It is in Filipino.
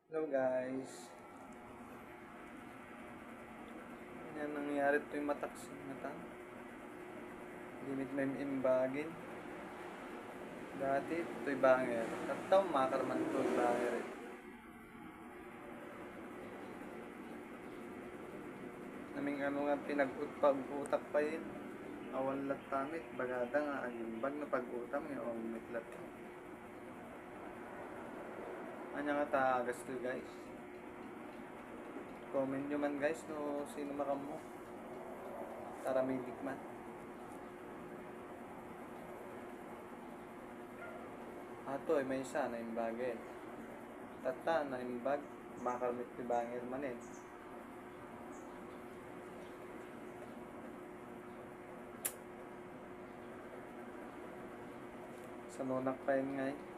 Hello guys. Yan nangyayari ito yung matak sa mata. Limit may imbagin. Dati ito'y banger. Tataw makarman ito'y banger. Naming ano nga pinag-utag pa yun. Awan lat tamit. Bagada nga ang imbag na pag-utam yung umit lat. Anya nga tagas to guys. Comment nyo man guys no sino makamo. Tara may dikman. Ato ay may isa na imbagin. Tata na imbag. Makarmit ni banger manin. Sa nunak pa yun nga eh.